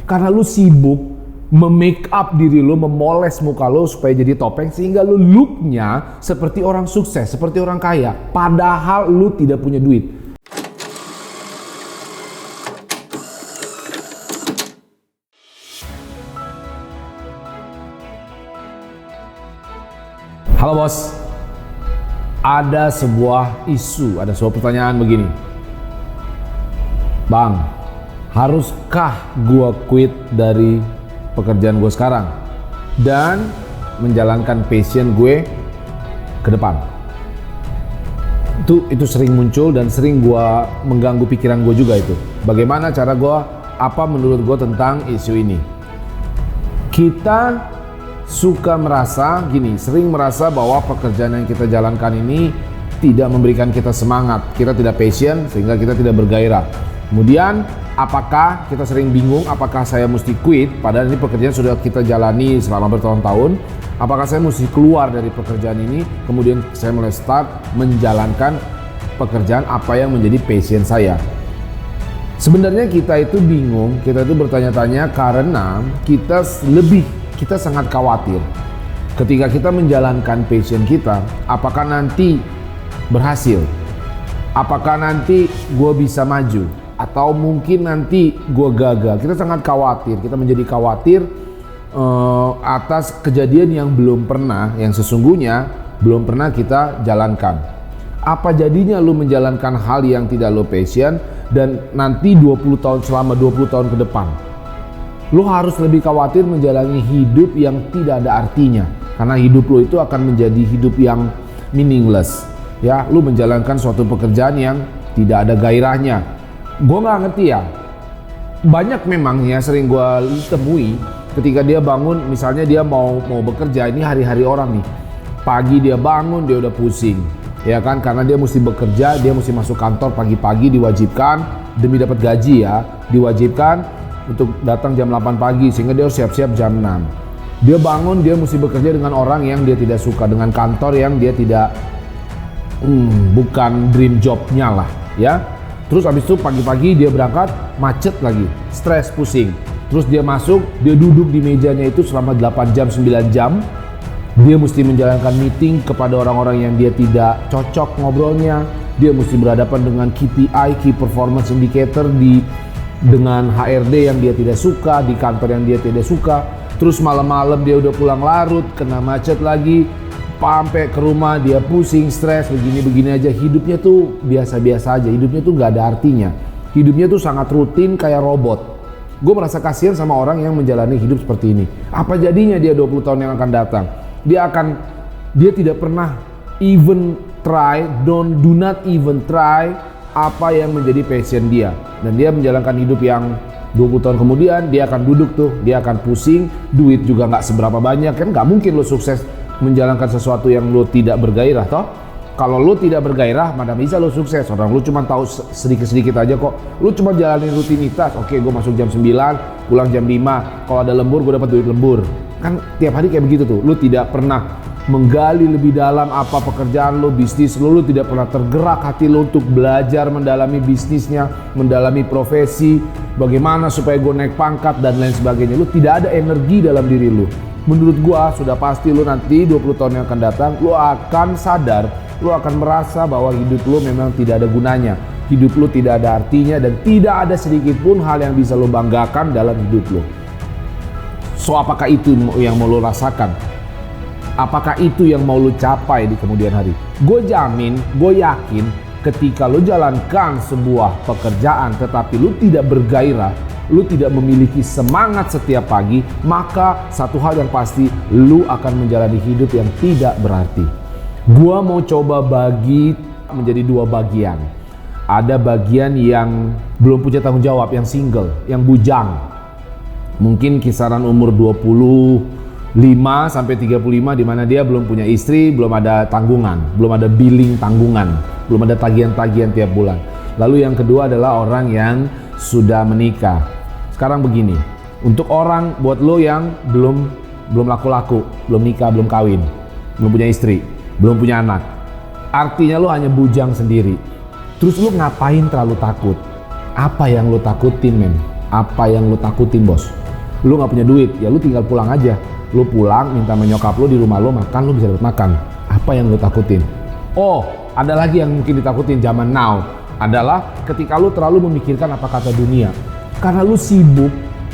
Karena lu sibuk memake up diri lu, memoles muka lu supaya jadi topeng sehingga lu looknya seperti orang sukses, seperti orang kaya. Padahal lu tidak punya duit. Halo bos, ada sebuah isu, ada sebuah pertanyaan begini. Bang, haruskah gua quit dari pekerjaan gue sekarang dan menjalankan passion gue ke depan? Itu sering muncul dan sering gue mengganggu pikiran gue juga itu. Bagaimana cara gue, apa menurut gue tentang isu ini? Kita suka merasa gini, sering merasa bahwa pekerjaan yang kita jalankan ini tidak memberikan kita semangat, kita tidak passion sehingga kita tidak bergairah. Kemudian apakah kita sering bingung apakah saya mesti quit padahal ini pekerjaan sudah kita jalani selama bertahun-tahun? Apakah saya mesti keluar dari pekerjaan ini kemudian saya mulai start menjalankan pekerjaan apa yang menjadi passion saya? Sebenarnya kita itu bingung, kita itu bertanya-tanya karena kita sangat khawatir ketika kita menjalankan passion kita, apakah nanti berhasil? Apakah nanti gue bisa maju? Atau mungkin nanti gue gagal? Kita sangat khawatir, kita menjadi khawatir atas kejadian yang yang sesungguhnya belum pernah kita jalankan. Apa jadinya lu menjalankan hal yang tidak lu passion dan nanti selama 20 tahun ke depan? Lu harus lebih khawatir menjalani hidup yang tidak ada artinya. Karena hidup lu itu akan menjadi hidup yang meaningless. Ya, lu menjalankan suatu pekerjaan yang tidak ada gairahnya. Gue gak ngerti ya, banyak memang ya sering gue temui ketika dia bangun, misalnya dia mau bekerja, ini hari-hari orang nih, pagi dia bangun dia udah pusing, ya kan, karena dia mesti bekerja, dia mesti masuk kantor pagi-pagi, diwajibkan demi dapat gaji ya, diwajibkan untuk datang jam 8 pagi sehingga dia harus siap-siap jam 6. Dia bangun, dia mesti bekerja dengan orang yang dia tidak suka, dengan kantor yang dia tidak bukan dream jobnya lah ya. Terus abis itu pagi-pagi dia berangkat, macet lagi, stres, pusing. Terus dia masuk, dia duduk di mejanya itu selama 8 jam, 9 jam. Dia mesti menjalankan meeting kepada orang-orang yang dia tidak cocok ngobrolnya. Dia mesti berhadapan dengan KPI, Key Performance Indicator, dengan HRD yang dia tidak suka, di kantor yang dia tidak suka. Terus malam-malam dia udah pulang larut, kena macet lagi. Sampai ke rumah dia pusing, stres, begini-begini aja. Hidupnya tuh biasa-biasa aja, hidupnya tuh gak ada artinya. Hidupnya tuh sangat rutin kayak robot. Gue merasa kasihan sama orang yang menjalani hidup seperti ini. Apa jadinya dia 20 tahun yang akan datang? Dia tidak pernah even try, do not even try apa yang menjadi passion dia. Dan dia menjalankan hidup yang 20 tahun kemudian dia akan duduk tuh, dia akan pusing, duit juga gak seberapa banyak. Kan gak mungkin lo sukses menjalankan sesuatu yang lo tidak bergairah toh. Kalau lo tidak bergairah mana bisa lo sukses? Orang lo cuma tahu sedikit-sedikit aja kok. Lo cuma jalanin rutinitas. Oke, gue masuk jam 9, pulang jam 5. Kalau ada lembur gue dapat duit lembur. Kan tiap hari kayak begitu tuh. Lo tidak pernah menggali lebih dalam apa pekerjaan lo, bisnis lo. Lo tidak pernah tergerak hati lo untuk belajar mendalami bisnisnya, mendalami profesi, bagaimana supaya gue naik pangkat dan lain sebagainya. Lo tidak ada energi dalam diri lo. Menurut gua sudah pasti lu nanti 20 tahun yang akan datang lu akan sadar, lu akan merasa bahwa hidup lu memang tidak ada gunanya, hidup lu tidak ada artinya dan tidak ada sedikit pun hal yang bisa lu banggakan dalam hidup lu. So apakah itu yang mau lu rasakan? Apakah itu yang mau lu capai di kemudian hari? Gue jamin, gue yakin ketika lu jalankan sebuah pekerjaan tetapi lu tidak bergairah, lu tidak memiliki semangat setiap pagi, maka satu hal yang pasti, lu akan menjalani hidup yang tidak berarti. Gua mau coba bagi menjadi 2 bagian. Ada bagian yang belum punya tanggung jawab, yang single, yang bujang. Mungkin kisaran umur 25 sampai 35 di mana dia belum punya istri, belum ada tanggungan, belum ada billing tanggungan, belum ada tagihan-tagihan tiap bulan. Lalu yang kedua adalah orang yang sudah menikah. Sekarang begini, untuk buat lo yang belum laku-laku, belum nikah, belum kawin, belum punya istri, belum punya anak, artinya lo hanya bujang sendiri. Terus lo ngapain terlalu takut? Apa yang lo takutin men? Apa yang lu takutin, bos? Lu nggak punya duit, ya lu tinggal pulang aja. Lu pulang, minta menyokap lu di rumah lu makan, lu bisa dapat makan. Apa yang lu takutin? Oh, ada lagi yang mungkin ditakutin zaman now. Adalah ketika lu terlalu memikirkan apa kata dunia. Karena lu sibuk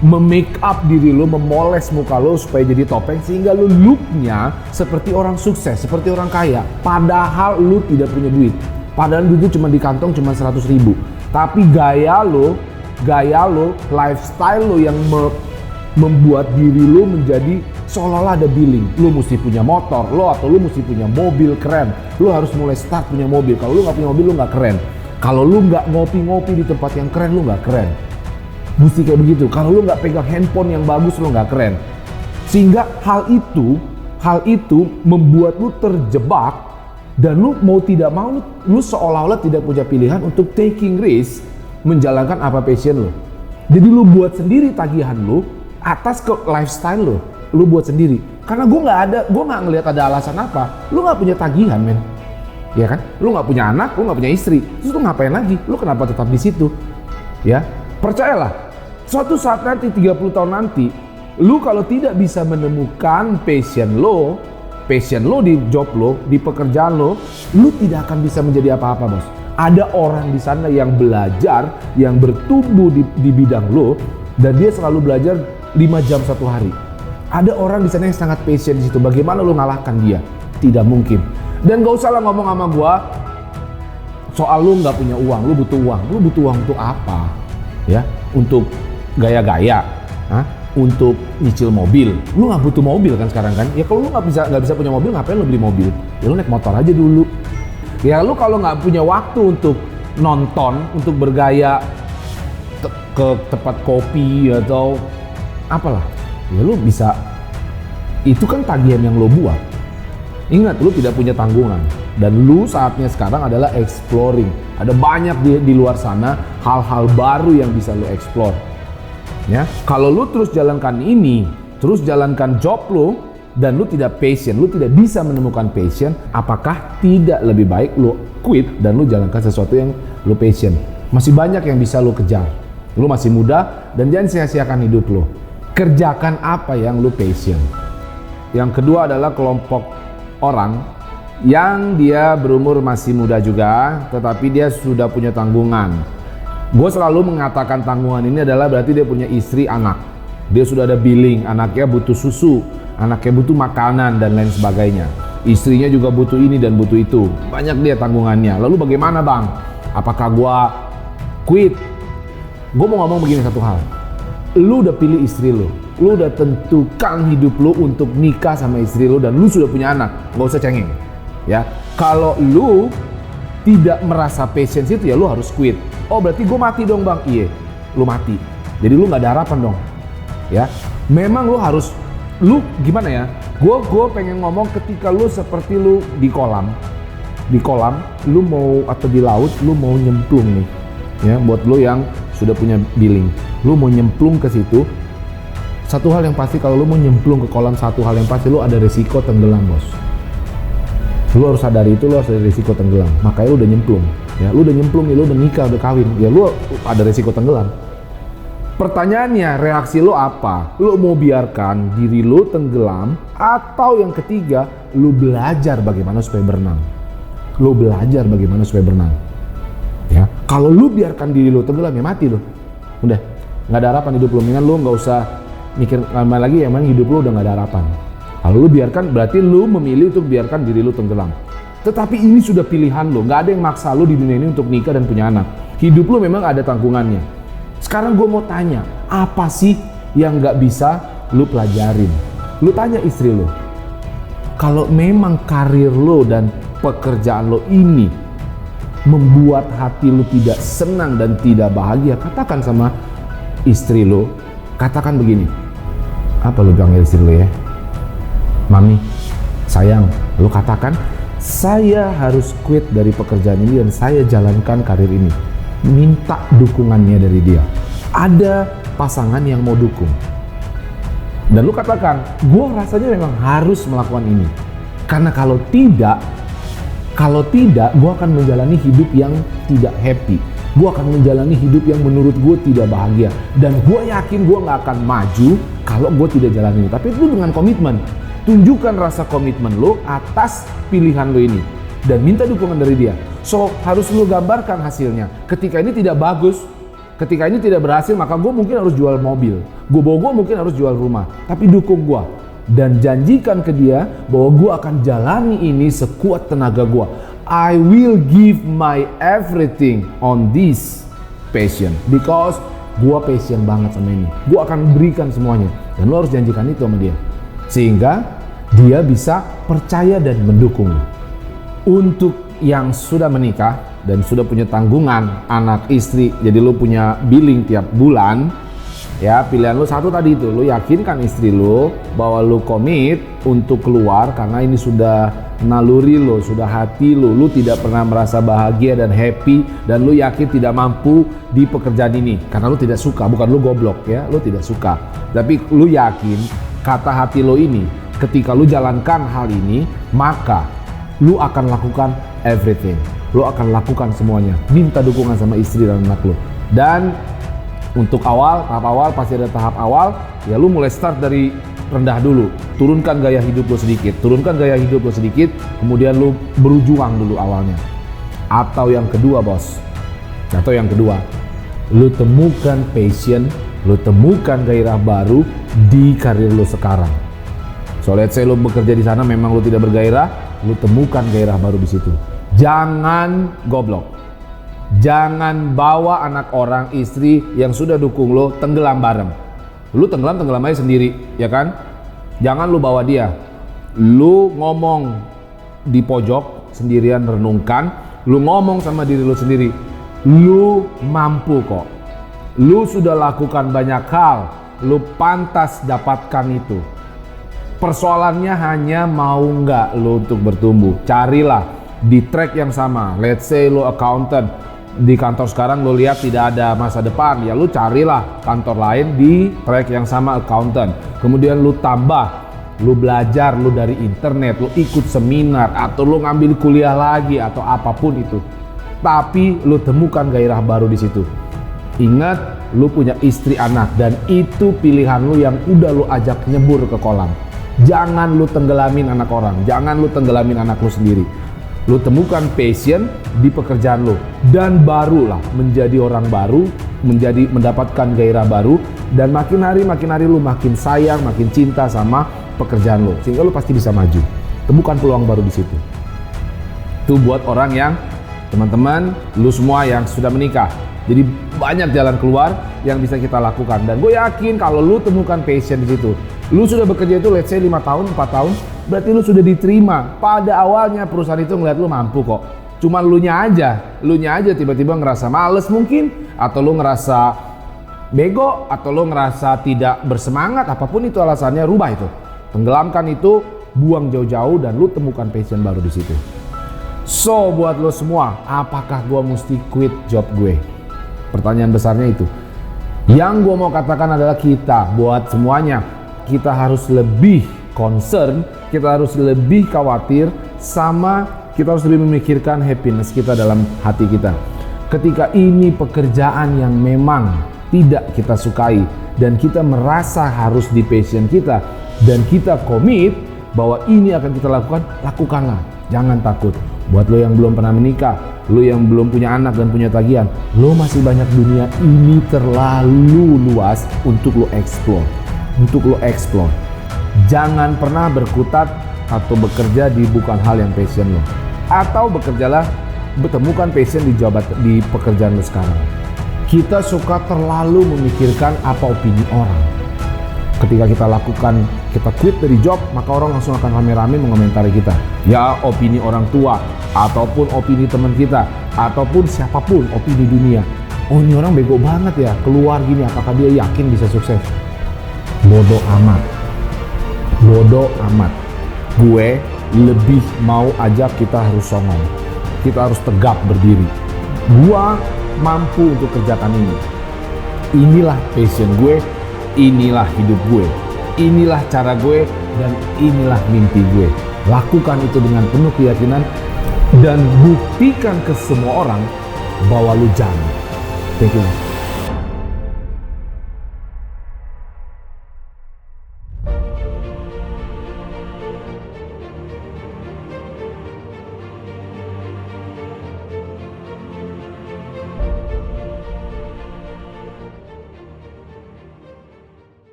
memake up diri lu, memoles muka lu supaya jadi topeng, sehingga lu looknya seperti orang sukses, seperti orang kaya. Padahal lu tidak punya duit. Padahal duit itu cuma di kantong cuma 100 ribu. Tapi gaya lo, lifestyle lo yang membuat diri lo menjadi seolah-olah ada billing. Lo mesti punya motor, atau lo mesti punya mobil keren. Lo harus mulai start punya mobil. Kalau lo nggak punya mobil, lo nggak keren. Kalau lo nggak ngopi-ngopi di tempat yang keren, lo nggak keren. Mesti kayak begitu. Kalau lo nggak pegang handphone yang bagus, lo nggak keren. Sehingga hal itu membuat lo terjebak. Dan lu mau tidak mau, lu seolah-olah tidak punya pilihan untuk taking risk, menjalankan apa passion lu. Jadi lu buat sendiri tagihan lu atas ke lifestyle lu buat sendiri. Karena gue nggak ngelihat ada alasan apa. Lu nggak punya tagihan, men, ya kan? Lu nggak punya anak, lu nggak punya istri, terus lu ngapain lagi? Lu kenapa tetap di situ? Ya, percayalah, suatu saat nanti 30 tahun nanti, lu kalau tidak bisa menemukan passion lo di job lo, di pekerjaan lo tidak akan bisa menjadi apa-apa, bos. Ada orang di sana yang belajar, yang bertumbuh di bidang lo, dan dia selalu belajar 5 jam satu hari. Ada orang di sana yang sangat passion di situ. Bagaimana lo ngalahkan dia? Tidak mungkin. Dan gak usah lah ngomong sama gua soal lo nggak punya uang, lo butuh uang. Lo butuh uang untuk apa? Ya, untuk gaya-gaya? Hah? Untuk nyicil mobil. Lu nggak butuh mobil kan sekarang kan? Ya kalau lu nggak bisa punya mobil, ngapain lu beli mobil? Ya lu naik motor aja dulu. Ya lu kalau nggak punya waktu untuk nonton, untuk bergaya ke tempat kopi atau apalah, ya lu bisa. Itu kan tagihan yang lu buat. Ingat, lu tidak punya tanggungan. Dan lu saatnya sekarang adalah exploring. Ada banyak di luar sana hal-hal baru yang bisa lu explore. Ya, kalau lu terus jalankan ini, terus jalankan job lu, dan lu tidak passion, lu tidak bisa menemukan passion, apakah tidak lebih baik lu quit dan lu jalankan sesuatu yang lu passion? Masih banyak yang bisa lu kejar. Lu masih muda dan jangan sia-siakan hidup lu. Kerjakan apa yang lu passion. Yang kedua adalah kelompok orang yang dia berumur masih muda juga, tetapi dia sudah punya tanggungan. Gue selalu mengatakan tanggungan ini adalah berarti dia punya istri, anak. Dia sudah ada billing, anaknya butuh susu, anaknya butuh makanan dan lain sebagainya. Istrinya juga butuh ini dan butuh itu. Banyak dia tanggungannya. Lalu bagaimana, bang? Apakah gue quit? Gue mau ngomong begini satu hal. Lu udah pilih istri lu udah tentukan hidup lu untuk nikah sama istri lu, dan lu sudah punya anak. Gak usah cengeng. Ya, kalau lu tidak merasa passion situ, ya lu harus quit. Oh berarti gue mati dong, bang? Iya, lu mati. Jadi lu nggak ada harapan dong. Ya, memang lu harus, lu gimana ya? Gue pengen ngomong ketika lu seperti lu di kolam, lu mau, atau di laut, lu mau nyemplung nih. Ya, buat lu yang sudah punya billing, lu mau nyemplung ke situ. Satu hal yang pasti, kalau lu mau nyemplung ke kolam, satu hal yang pasti, lu ada resiko tenggelam, bos. Lu harus sadari itu, lu harus ada resiko tenggelam. Makanya lu udah nyemplung. Ya, lu udah nyemplung, ya, lu udah nikah, udah kawin, ya lu ada resiko tenggelam. Pertanyaannya, reaksi lu apa? Lu mau biarkan diri lu tenggelam, atau yang ketiga, lu belajar bagaimana supaya berenang. Ya, kalau lu biarkan diri lu tenggelam, ya mati lu. Udah, nggak ada harapan hidup lu. Mendingan lu nggak usah mikir lama lagi, yang mana hidup lu udah nggak ada harapan. Kalau lu biarkan, berarti lu memilih untuk biarkan diri lu tenggelam. Tetapi ini sudah pilihan lu, nggak ada yang maksa lu di dunia ini untuk nikah dan punya anak. Hidup lu memang ada tanggungannya. Sekarang gue mau tanya, apa sih yang nggak bisa lu pelajarin? Lu tanya istri lu, kalau memang karir lu dan pekerjaan lu ini membuat hati lu tidak senang dan tidak bahagia, katakan sama istri lu, katakan begini, apa lu panggil istri lu ya? Mami, sayang, lu katakan, saya harus quit dari pekerjaan ini dan saya jalankan karir ini. Minta dukungannya dari dia. Ada pasangan yang mau dukung. Dan lu katakan, gue rasanya memang harus melakukan ini. Karena kalau tidak, gue akan menjalani hidup yang tidak happy. Gue akan menjalani hidup yang menurut gue tidak bahagia. Dan gue yakin gue gak akan maju kalau gue tidak jalan ini. Tapi itu dengan komitmen. Tunjukkan rasa komitmen lo atas pilihan lo ini. Dan minta dukungan dari dia. So harus lo gambarkan hasilnya. Ketika ini tidak bagus, ketika ini tidak berhasil, maka gue mungkin harus jual mobil. Gue mungkin harus jual rumah. Tapi dukung gue. Dan janjikan ke dia bahwa gue akan jalani ini sekuat tenaga gue. I will give my everything on this passion. Because gue passion banget sama ini. Gue akan berikan semuanya. Dan lo harus janjikan itu sama dia. Sehingga dia bisa percaya dan mendukung lo. Untuk yang sudah menikah dan sudah punya tanggungan anak istri, jadi lo punya billing tiap bulan, ya pilihan lo satu tadi itu, lo yakinkan istri lo bahwa lo komit untuk keluar karena ini sudah naluri lo, sudah hati lo, lo tidak pernah merasa bahagia dan happy dan lo yakin tidak mampu di pekerjaan ini karena lo tidak suka, bukan lo goblok ya, lo tidak suka, tapi lo yakin kata hati lo ini ketika lo jalankan hal ini maka lo akan lakukan everything, lo akan lakukan semuanya, minta dukungan sama istri dan anak lo. Dan untuk tahap awal pasti ada tahap awal, ya lu mulai start dari rendah dulu, turunkan gaya hidup lo sedikit, kemudian lu berjuang dulu awalnya. Atau yang kedua bos, lu temukan passion, lu temukan gairah baru di karir lu sekarang. So let's say lu bekerja di sana memang lu tidak bergairah, lu temukan gairah baru di situ. Jangan goblok. Jangan bawa anak orang, istri yang sudah dukung lo tenggelam bareng. Lu tenggelam aja sendiri, ya kan? Jangan lu bawa dia. Lu ngomong di pojok sendirian renungkan, lu ngomong sama diri lu sendiri. Lu mampu kok. Lu sudah lakukan banyak hal, lu pantas dapatkan itu. Persoalannya hanya mau nggak lu untuk bertumbuh. Carilah di track yang sama. Let's say lu accountant, di kantor sekarang lu lihat tidak ada masa depan, ya lu carilah kantor lain di track yang sama accountant. Kemudian lu tambah, lu belajar, lu dari internet, lu ikut seminar atau lu ngambil kuliah lagi atau apapun itu. Tapi lu temukan gairah baru di situ. Ingat, lu punya istri anak dan itu pilihan lu yang udah lu ajak nyebur ke kolam. Jangan lu tenggelamin anak orang, jangan lu tenggelamin anak lu sendiri. Lu temukan passion di pekerjaan lu dan barulah menjadi orang baru, mendapatkan gairah baru dan makin hari lu makin sayang, makin cinta sama pekerjaan lu sehingga lu pasti bisa maju. Temukan peluang baru di situ. Itu buat orang yang teman-teman, lu semua yang sudah menikah. Jadi banyak jalan keluar yang bisa kita lakukan dan gue yakin kalau lu temukan passion di situ. Lu sudah bekerja itu let's say 5 tahun, 4 tahun, berarti lu sudah diterima. Pada awalnya perusahaan itu ngeliat lu mampu kok. Cuma lu nya aja tiba-tiba ngerasa males mungkin, atau lu ngerasa bego, atau lu ngerasa tidak bersemangat, apapun itu alasannya, rubah itu. Tenggelamkan itu, buang jauh-jauh dan lu temukan passion baru di situ. So buat lo semua, apakah gua mesti quit job gue? Pertanyaan besarnya itu. Yang gua mau katakan adalah kita, buat semuanya, kita harus lebih concern, kita harus lebih khawatir sama, kita harus lebih memikirkan happiness kita dalam hati kita. Ketika ini pekerjaan yang memang tidak kita sukai dan kita merasa harus di passion kita dan kita komit bahwa ini akan kita lakukan, lakukanlah. Jangan takut. Buat lo yang belum pernah menikah, lo yang belum punya anak dan punya tagihan, lo masih banyak, dunia ini terlalu luas untuk lo explore. Jangan pernah berkutat atau bekerja di bukan hal yang passion lo. Atau bekerjalah, temukan passion di pekerjaan lo sekarang. Kita suka terlalu memikirkan apa opini orang. Ketika kita quit dari job, maka orang langsung akan rame-rame mengomentari kita. Ya opini orang tua, ataupun opini teman kita, ataupun siapapun opini dunia. Oh ini orang bego banget ya, keluar gini, apakah dia yakin bisa sukses? Bodoh amat. Gue lebih mau ajak kita harus songong. Kita harus tegap berdiri. Gua mampu untuk kerjakan ini. Inilah passion gue, inilah hidup gue, inilah cara gue, dan inilah mimpi gue. Lakukan itu dengan penuh keyakinan dan buktikan ke semua orang bahwa lu jago. Thank you.